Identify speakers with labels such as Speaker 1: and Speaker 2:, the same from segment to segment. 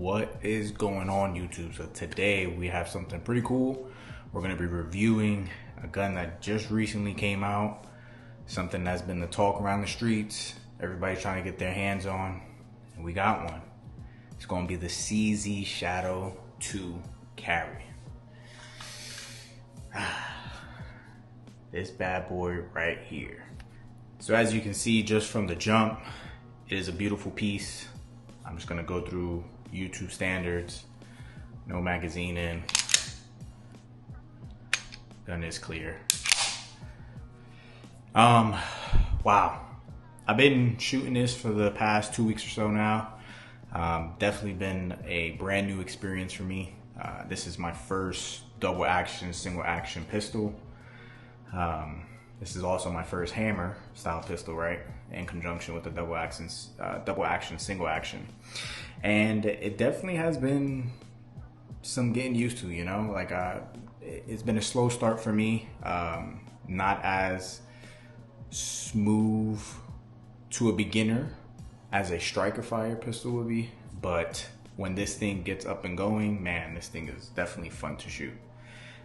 Speaker 1: What is going on, YouTube? So today we have something pretty cool. We're going to be reviewing a gun that just recently came out, something that's been the talk around the streets, everybody's trying to get their hands on, and we got one. It's going to be the CZ Shadow 2 Carry. This bad boy right here. So as you can see just from the jump, it is a beautiful piece. I'm just gonna go through YouTube standards. No magazine in. Gun is clear. Wow. I've been shooting this for the past 2 weeks or so now. Definitely been a brand new experience for me. This is my first double action, single action pistol. This is also my first hammer style pistol, right? In conjunction with the double action, single action. And it definitely has been some getting used to, you know? Like, it's been a slow start for me. Not as smooth to a beginner as a striker fire pistol would be. But when this thing gets up and going, man, this thing is definitely fun to shoot.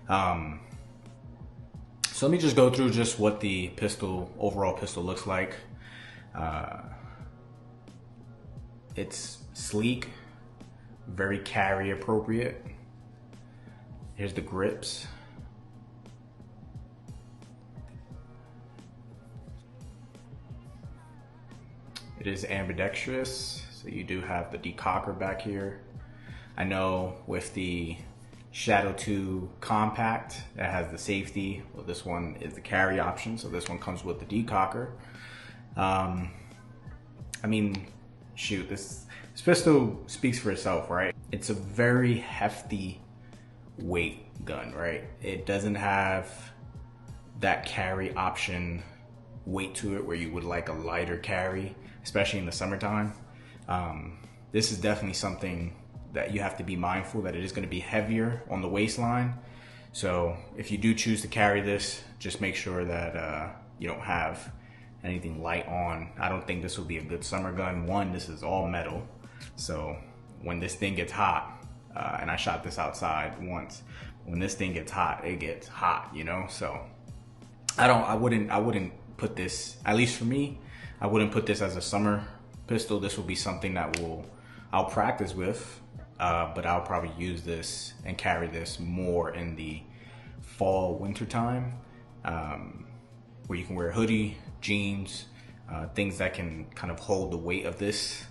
Speaker 1: So let me just go through just what the overall pistol looks like. It's sleek, very carry appropriate. Here's the grips. It is ambidextrous, so you do have the decocker back here. I know with the Shadow 2 Compact that has the safety. Well, this one is the carry option, so this one comes with the decocker. I mean, shoot, this pistol speaks for itself, right? It's a very hefty weight gun, right? It doesn't have that carry option weight to it where you would like a lighter carry, especially in the summertime. This is definitely something that you have to be mindful that it is going to be heavier on the waistline. So if you do choose to carry this, just make sure that you don't have anything light on. I don't think this will be a good summer gun. One, this is all metal. So when this thing gets hot, and I shot this outside once, when this thing gets hot, it gets hot, you know? So I wouldn't put this, at least for me, I wouldn't put this as a summer pistol. This will be something that I'll practice with. But I'll probably use this and carry this more in the fall, winter time, where you can wear a hoodie, jeans, things that can kind of hold the weight of this.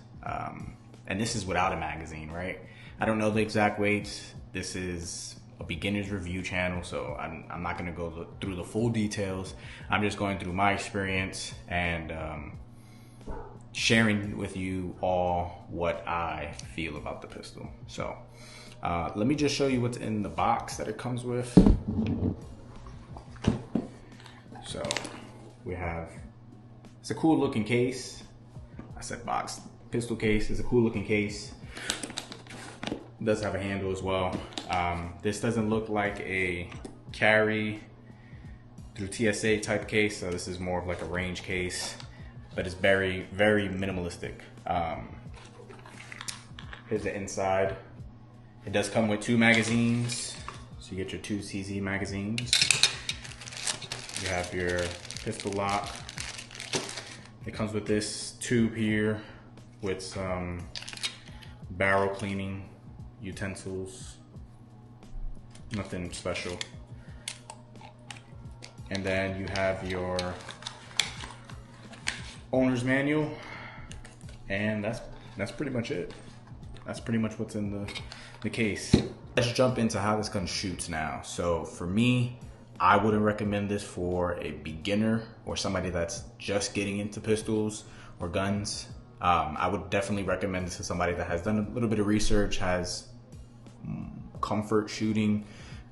Speaker 1: And this is without a magazine, right? I don't know the exact weights. This is a beginner's review channel, so I'm not gonna go through the full details. I'm just going through my experience and sharing with you all what I feel about the pistol. So let me just show you what's in the box that it comes with. So we have, it's a cool looking case. I said box, pistol case. It's a cool looking case. It does have a handle as well. This doesn't look like a carry through TSA type case, so this is more of like a range case. But it's very, very minimalistic. Here's the inside. It does come with 2 magazines. So you get your 2 CZ magazines. You have your pistol lock. It comes with this tube here with some barrel cleaning utensils. Nothing special. And then you have your owner's manual, and that's pretty much it. That's pretty much what's in the case. Let's jump into how this gun shoots now. So for me, I wouldn't recommend this for a beginner or somebody that's just getting into pistols or guns. I would definitely recommend this to somebody that has done a little bit of research, has comfort shooting,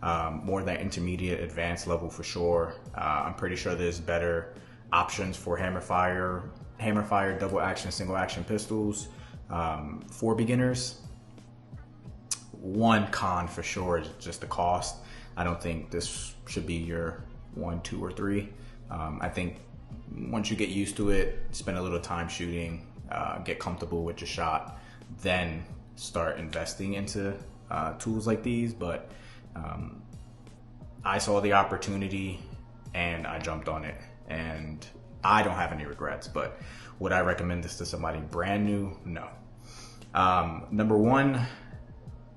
Speaker 1: more than intermediate advanced level for sure. I'm pretty sure there's better options for hammer fire, double action, single action pistols for beginners. One con for sure is just the cost. I don't think this should be your 1, 2, or 3. I think once you get used to it, spend a little time shooting, get comfortable with your shot, then start investing into tools like these, but I saw the opportunity and I jumped on it, and I don't have any regrets. But would I recommend this to somebody brand new? No. Number one,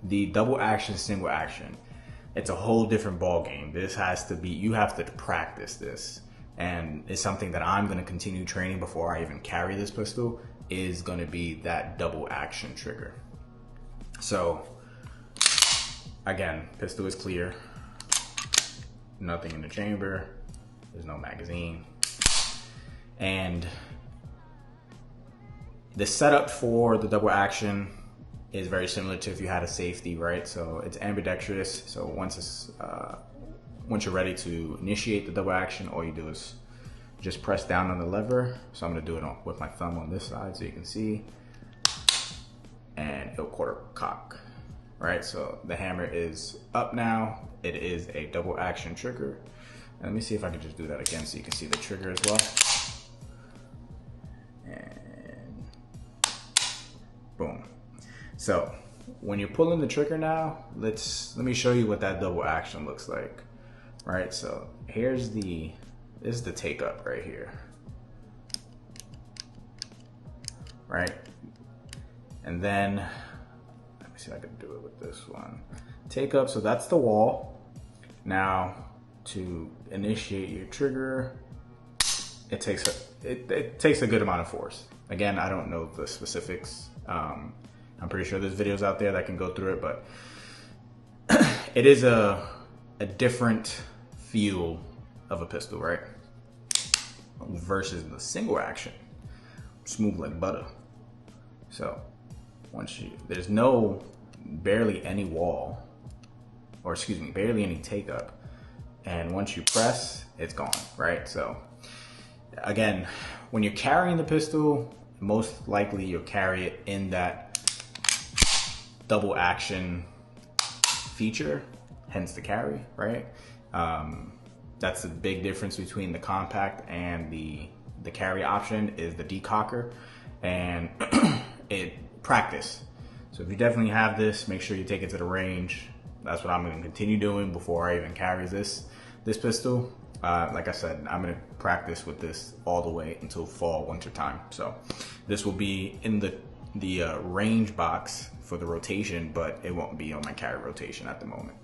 Speaker 1: the double action, single action. It's a whole different ball game. This has to be, you have to practice this. And it's something that I'm going to continue training before I even carry this pistol, is going to be that double action trigger. So again, pistol is clear, nothing in the chamber, there's no magazine. And the setup for the double action is very similar to if you had a safety, right? So it's ambidextrous. So once you're ready to initiate the double action, all you do is just press down on the lever. So I'm gonna do it with my thumb on this side so you can see, and it'll quarter cock, right? So the hammer is up now. It is a double action trigger. And let me see if I can just do that again so you can see the trigger as well. And boom. So when you're pulling the trigger now, let me show you what that double action looks like, right? So this is the take up right here, right? And then let me see if I can do it with this one. Take up, so that's the wall. Now to initiate your trigger, it takes a good amount of force. Again, I don't know the specifics. I'm pretty sure there's videos out there that can go through it, but it is a different feel of a pistol, right? Versus the single action, smooth like butter. So there's barely any wall, or excuse me, barely any take up. And once you press, it's gone, right? So again, when you're carrying the pistol, most likely you'll carry it in that double action feature, hence the carry, right? That's the big difference between the compact and the carry option, is the decocker and practice. So if you definitely have this, make sure you take it to the range. That's what I'm going to continue doing before I even carry this pistol. Like I said, I'm going to practice with this all the way until fall, winter time. So this will be in the range box for the rotation, but it won't be on my carry rotation at the moment.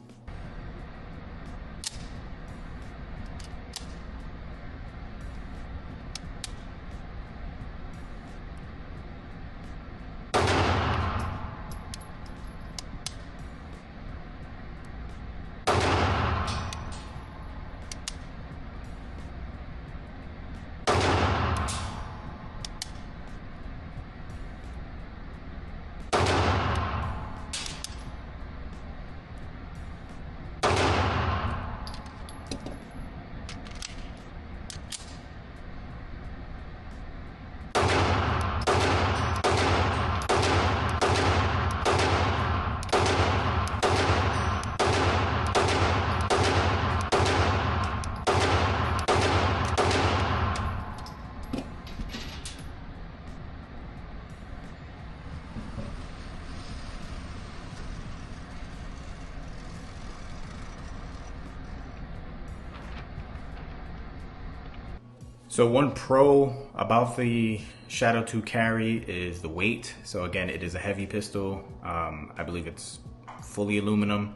Speaker 1: So one pro about the Shadow 2 carry is the weight. So again, it is a heavy pistol. I believe it's fully aluminum,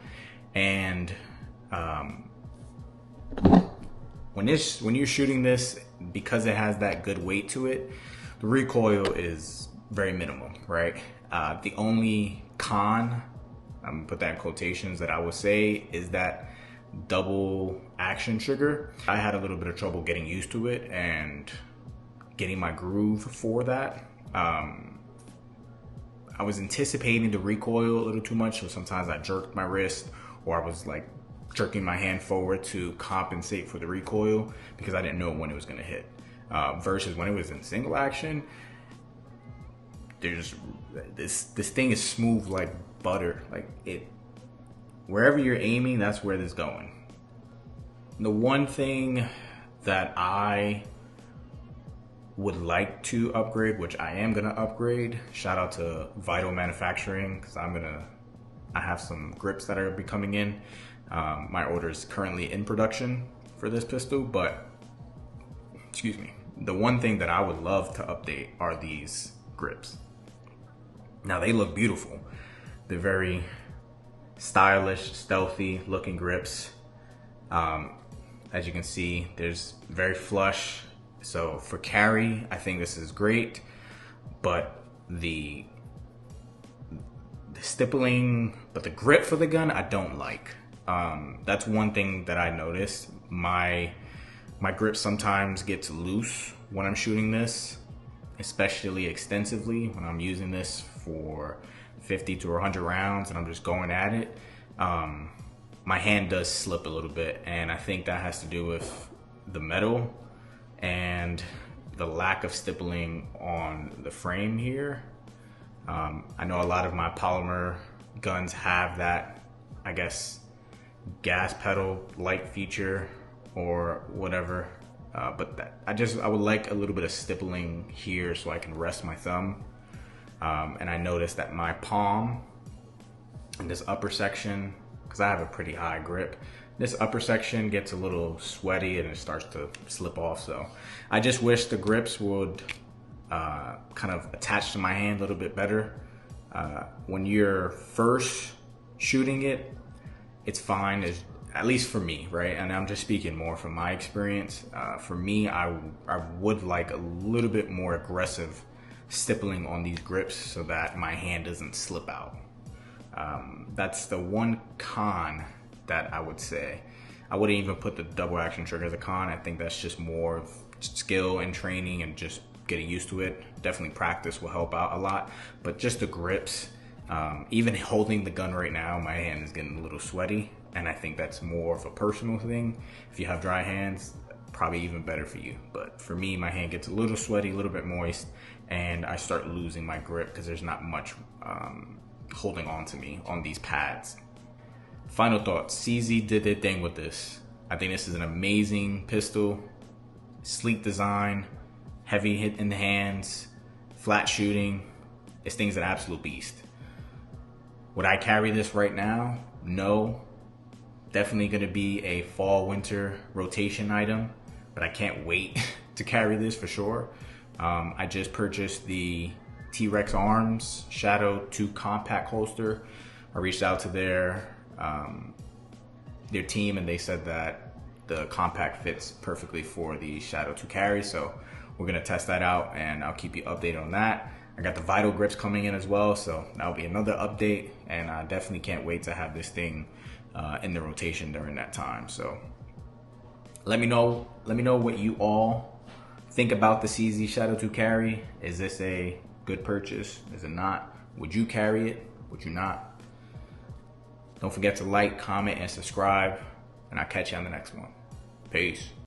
Speaker 1: and when you're shooting this, because it has that good weight to it, the recoil is very minimal, right? The only con, I'm gonna put that in quotations, that I would say is that double action trigger. I had a little bit of trouble getting used to it and getting my groove for that. I was anticipating the recoil a little too much, so sometimes I jerked my wrist, or I was like jerking my hand forward to compensate for the recoil because I didn't know when it was gonna hit. Versus when it was in single action, this thing is smooth like butter. Like wherever you're aiming, that's where this is going. The one thing that I would like to upgrade, which I am gonna upgrade, shout out to Vital Manufacturing, because I have some grips that are be coming in. My order is currently in production for this pistol, but excuse me, the one thing that I would love to update are these grips. Now they look beautiful. They're very stylish, stealthy looking grips. As you can see, there's very flush. So for carry, I think this is great, but the stippling, but the grip for the gun, I don't like. That's one thing that I noticed. My grip sometimes gets loose when I'm shooting this, especially extensively when I'm using this for 50 to 100 rounds and I'm just going at it. My hand does slip a little bit, and I think that has to do with the metal and the lack of stippling on the frame here. I know a lot of my polymer guns have that, I guess, gas pedal like feature or whatever, but I would like a little bit of stippling here so I can rest my thumb. And I noticed that my palm in this upper section, because I have a pretty high grip, this upper section gets a little sweaty and it starts to slip off. So I just wish the grips would kind of attach to my hand a little bit better. When you're first shooting it, it's fine, at least for me, right? And I'm just speaking more from my experience. For me, I would like a little bit more aggressive stippling on these grips so that my hand doesn't slip out. That's the one con that I would say. I wouldn't even put the double action trigger as a con. I think that's just more of skill and training and just getting used to it. Definitely practice will help out a lot, but just the grips, even holding the gun right now, my hand is getting a little sweaty, and I think that's more of a personal thing. If you have dry hands, probably even better for you. But for me, my hand gets a little sweaty, a little bit moist, and I start losing my grip because there's not much holding on to me on these pads. Final thoughts, CZ did their thing with this. I think this is an amazing pistol, sleek design, heavy hit in the hands, flat shooting. This thing's an absolute beast. Would I carry this right now? No. Definitely gonna be a fall winter rotation item, but I can't wait to carry this for sure. I just purchased the T-Rex Arms Shadow 2 compact holster. I reached out to their team and they said that the compact fits perfectly for the Shadow 2 carry, so we're gonna test that out and I'll keep you updated on that. I got the Vital grips coming in as well, so that'll be another update, and I definitely can't wait to have this thing in the rotation during that time. So let me know what you all think about the CZ Shadow 2 carry. Is this a good purchase? Is it not? Would you carry it? Would you not? Don't forget to like, comment, and subscribe, and I'll catch you on the next one. Peace.